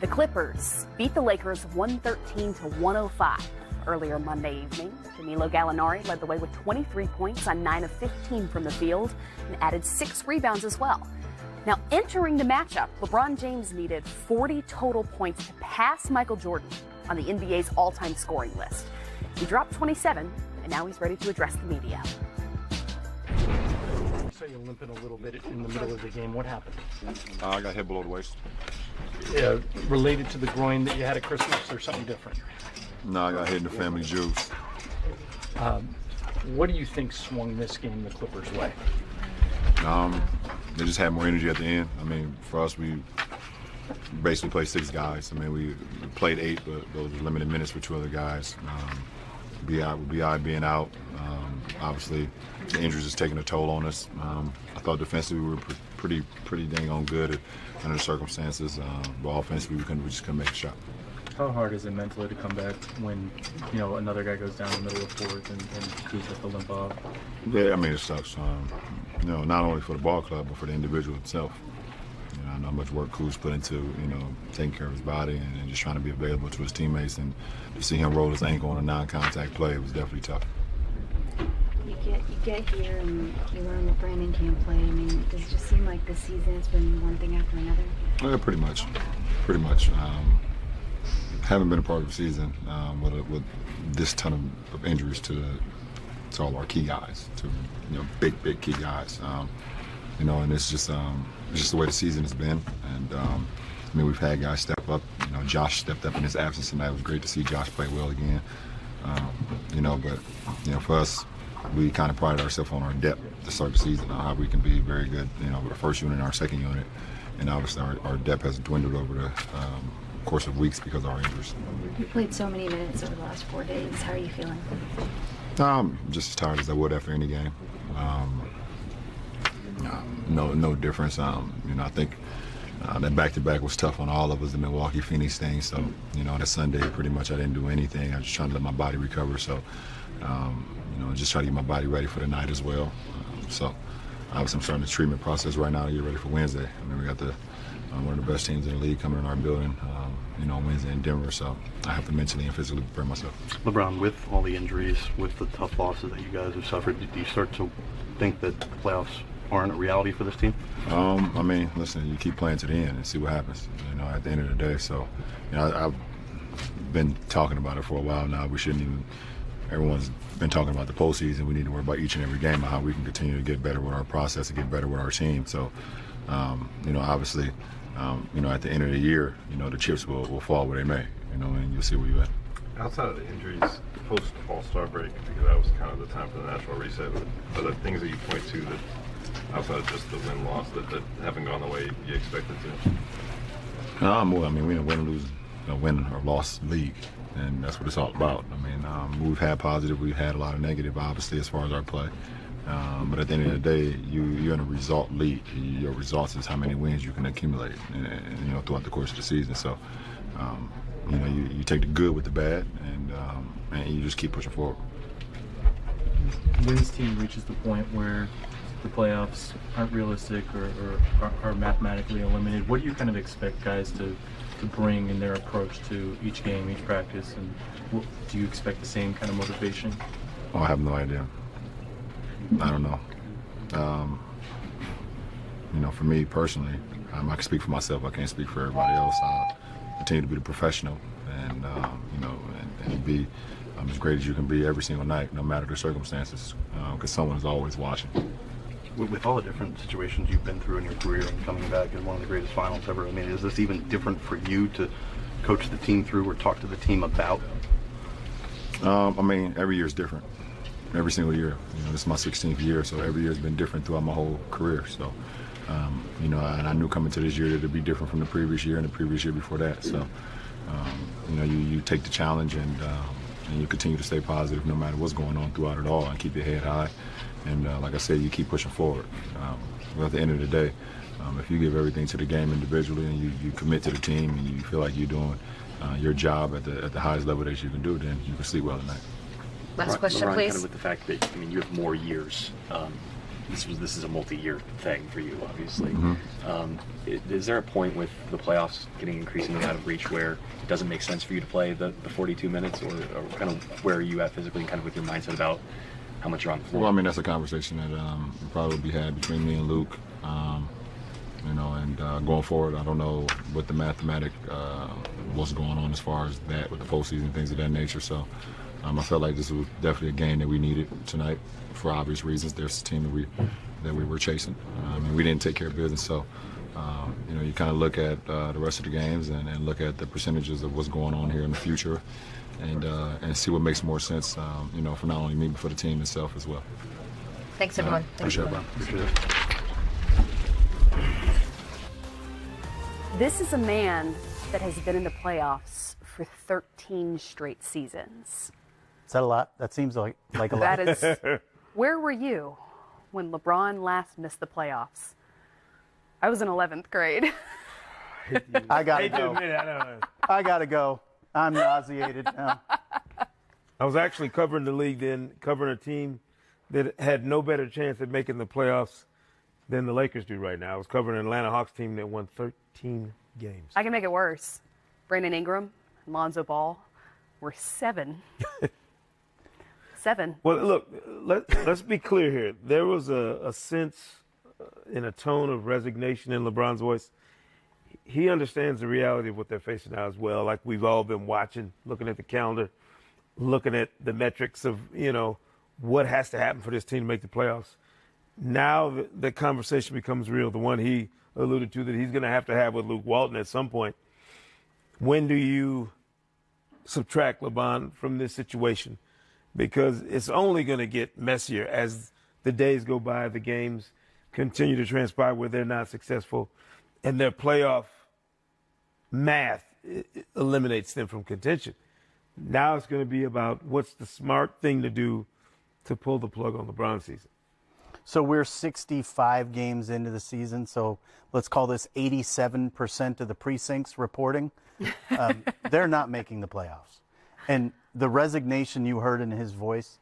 The Clippers beat the Lakers 113-105 earlier Monday evening. Danilo Gallinari led the way with 23 points on 9 of 15 from the field and added 6 rebounds as well. Now, entering the matchup, LeBron James needed 40 total points to pass Michael Jordan on the NBA's all-time scoring list. He dropped 27, and now he's ready to address the media. So you're limping a little bit in the middle of the game. What happened? I got hit below the waist. Yeah, related to the groin that you had at Christmas or something different? No, I got hit in the family jewels. What do you think swung this game the Clippers' way? They just had more energy at the end. I mean, for us, we basically played 6 guys. I mean, we played 8, but those were limited minutes for 2 other guys. B.I. being out, obviously the injuries is taking a toll on us. I thought defensively we were pretty dang on good under the circumstances, but offensively we just couldn't make a shot. How hard is it mentally to come back when, you know, another guy goes down in the middle of fourth and Kuz has to limp off? Yeah, I mean, it sucks. You know, not only for the ball club, but for the individual itself. You know, I know how much work Kuz put into, you know, taking care of his body and just trying to be available to his teammates. And to see him roll his ankle on a non-contact play, it was definitely tough. You get here and you learn that Brandon can't play. I mean, does it just seem like this season has been one thing after another? Yeah, pretty much. Haven't been a part of the season with this ton of injuries to all our key guys, to, you know, big key guys. You know, and it's just the way the season has been. And I mean, we've had guys step up. You know, Josh stepped up in his absence tonight. It was great to see Josh play well again. You know, but you know, for us, we kind of prided ourselves on our depth to start the season, how we can be very good. You know, with our first unit and our second unit, and obviously our depth has dwindled over the course of weeks because of our injuries. You played so many minutes over the last 4 days. How are you feeling? Just as tired as I would after any game. No difference. You know, I think that back-to-back was tough on all of us, the Milwaukee Phoenix thing. So, you know, that Sunday, pretty much I didn't do anything. I was just trying to let my body recover. So, you know, just try to get my body ready for the night as well. So, obviously, I'm starting the treatment process right now to get ready for Wednesday. I mean, we got one of the best teams in the league coming in our building, you know, Wednesday in Denver. So I have to mentally and physically prepare myself. LeBron, with all the injuries, with the tough losses that you guys have suffered, do you start to think that the playoffs aren't a reality for this team? I mean, listen, you keep playing to the end and see what happens, you know, at the end of the day. So, you know, I've been talking about it for a while now. We shouldn't even, everyone's been talking about the postseason. We need to worry about each and every game and how we can continue to get better with our process and get better with our team. So, you know, obviously, you know, at the end of the year, you know, the chips will fall where they may, you know, and you'll see where you're at. Outside of the injuries, post All-Star break, because that was kind of the time for the national reset, are there things that you point to that, outside of just the win-loss, that haven't gone the way you expected to? Well, I mean, we didn't win or loss league, and that's what it's all about. I mean, we've had positive, we've had a lot of negative, obviously, as far as our play. But at the end of the day, you're in a result league. Your results is how many wins you can accumulate, and you know, throughout the course of the season. So, you know, you take the good with the bad, and you just keep pushing forward. When this team reaches the point where the playoffs aren't realistic or are mathematically eliminated, what do you kind of expect guys to bring in their approach to each game, each practice, and do you expect the same kind of motivation? Oh, I have no idea. I don't know. You know, for me personally, I can speak for myself. I can't speak for everybody else. I'll continue to be the professional and, you know, and be as great as you can be every single night, no matter the circumstances, because someone is always watching. With all the different situations you've been through in your career and coming back in one of the greatest finals ever, I mean, is this even different for you to coach the team through or talk to the team about? I mean, every year is different. Every single year. You know, this is my 16th year, so every year has been different throughout my whole career. So, you know, and I knew coming to this year that it'd be different from the previous year and the previous year before that. So, you know, you take the challenge and you continue to stay positive no matter what's going on throughout it all and keep your head high. And like I said, you keep pushing forward. But at the end of the day, if you give everything to the game individually and you commit to the team and you feel like you're doing your job at the highest level that you can do, then you can sleep well at night. Last question, please. Kind of with the fact that, I mean, you have more years this is a multi-year thing for you, obviously. Mm-hmm. Is there a point with the playoffs getting increasingly out of reach where it doesn't make sense for you to play the 42 minutes, or kind of where are you at physically and kind of with your mindset about how much you're on the floor? Well, I mean, that's a conversation that will probably be had between me and Luke. And going forward, I don't know what the what's going on as far as that with the postseason, things of that nature. So I felt like this was definitely a game that we needed tonight for obvious reasons. There's a team that we were chasing, and we didn't take care of business. So, you kind of look at the rest of the games and look at the percentages of what's going on here in the future, and see what makes more sense, for not only me but for the team itself as well. Thanks, everyone. Appreciate it, bro. Appreciate it. This is a man that has been in the playoffs for 13 straight seasons. Is that a lot? That seems like a lot. That is. Where were you when LeBron last missed the playoffs? I was in 11th grade. I gotta go. I gotta go. I'm nauseated now. I was actually covering the league then, covering a team that had no better chance at making the playoffs than the Lakers do right now. I was covering an Atlanta Hawks team that won 13 games. I can make it worse. Brandon Ingram and Lonzo Ball were 7. 7. Well, look, let's be clear here. There was a sense in a tone of resignation in LeBron's voice. He understands the reality of what they're facing now as well. Like we've all been watching, looking at the calendar, looking at the metrics of, what has to happen for this team to make the playoffs. Now the conversation becomes real, the one he alluded to that he's going to have with Luke Walton at some point. When do you subtract LeBron from this situation? Because it's only going to get messier as the days go by, the games continue to transpire where they're not successful, and their playoff math eliminates them from contention. Now it's going to be about what's the smart thing to do to pull the plug on LeBron's season. So we're 65 games into the season, so let's call this 87% of the precincts reporting. They're not making the playoffs. And the resignation you heard in his voice,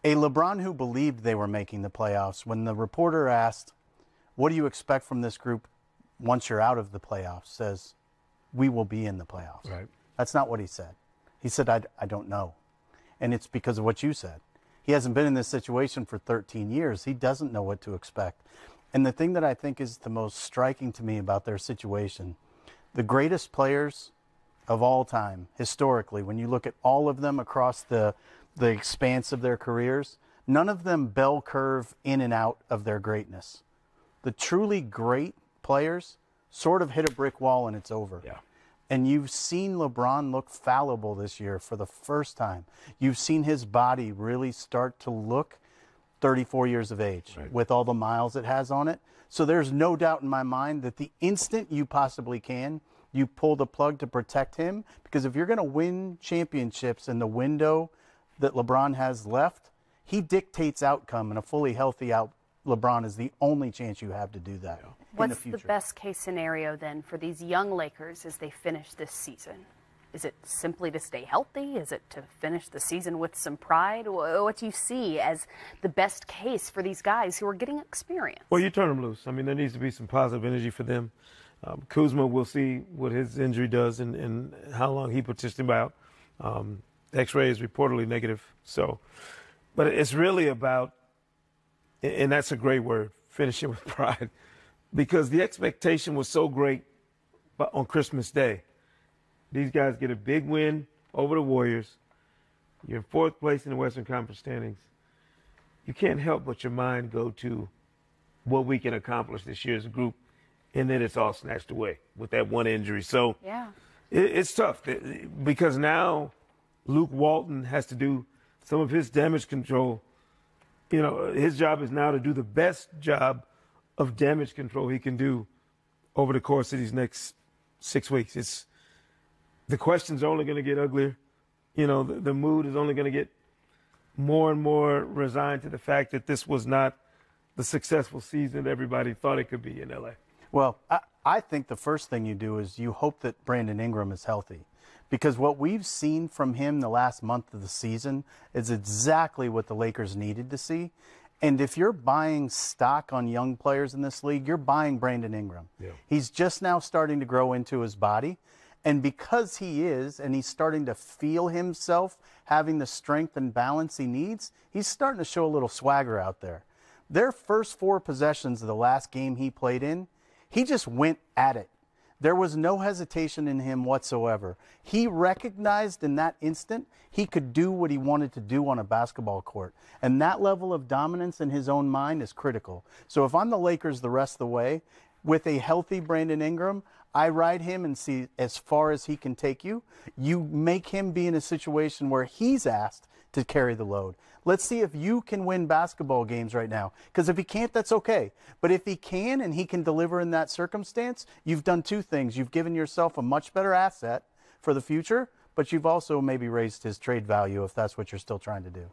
a LeBron who believed they were making the playoffs, when the reporter asked, what do you expect from this group once you're out of the playoffs, says, we will be in the playoffs. Right. That's not what he said. He said, I don't know. And it's because of what you said. He hasn't been in this situation for 13 years. He doesn't know what to expect. And the thing that I think is the most striking to me about their situation, the greatest players of all time, historically, when you look at all of them across the expanse of their careers, none of them bell curve in and out of their greatness. The truly great players sort of hit a brick wall and it's over. Yeah. And you've seen LeBron look fallible this year for the first time. You've seen his body really start to look 34 years of age with all the miles it has on it. So there's no doubt in my mind that the instant you possibly can, you pull the plug to protect him. Because if you're going to win championships in the window that LeBron has left, he dictates outcome, and a fully healthy LeBron is the only chance you have to do that. What's the best case scenario then for these young Lakers as they finish this season? Is it simply to stay healthy? Is it to finish the season with some pride? What do you see as the best case for these guys who are getting experience? Well, you turn them loose. I mean, there needs to be some positive energy for them. Kuzma, we'll see what his injury does and how long he puts him out. X-ray is reportedly negative. So, but it's really about, and that's a great word, finishing with pride. Because the expectation was so great on Christmas Day. These guys get a big win over the Warriors. You're in 4th place in the Western Conference standings. You can't help but your mind go to what we can accomplish this year as a group, and then it's all snatched away with that one injury. So yeah, it's tough because now Luke Walton has to do some of his damage control. His job is now to do the best job of damage control he can do over the course of these next 6 weeks. The questions are only going to get uglier. The mood is only going to get more and more resigned to the fact that this was not the successful season that everybody thought it could be in LA. Well, I think the first thing you do is you hope that Brandon Ingram is healthy. Because what we've seen from him the last month of the season is exactly what the Lakers needed to see. And if you're buying stock on young players in this league, you're buying Brandon Ingram. Yeah. He's just now starting to grow into his body. And because he is, and he's starting to feel himself having the strength and balance he needs, he's starting to show a little swagger out there. Their first 4 possessions of the last game he played in, he just went at it. There was no hesitation in him whatsoever. He recognized in that instant he could do what he wanted to do on a basketball court. And that level of dominance in his own mind is critical. So if I'm the Lakers the rest of the way, with a healthy Brandon Ingram, I ride him and see as far as he can take you. You make him be in a situation where he's asked to carry the load. Let's see if you can win basketball games right now. Because if he can't, that's okay. But if he can and he can deliver in that circumstance, you've done 2 things. You've given yourself a much better asset for the future, but you've also maybe raised his trade value if that's what you're still trying to do.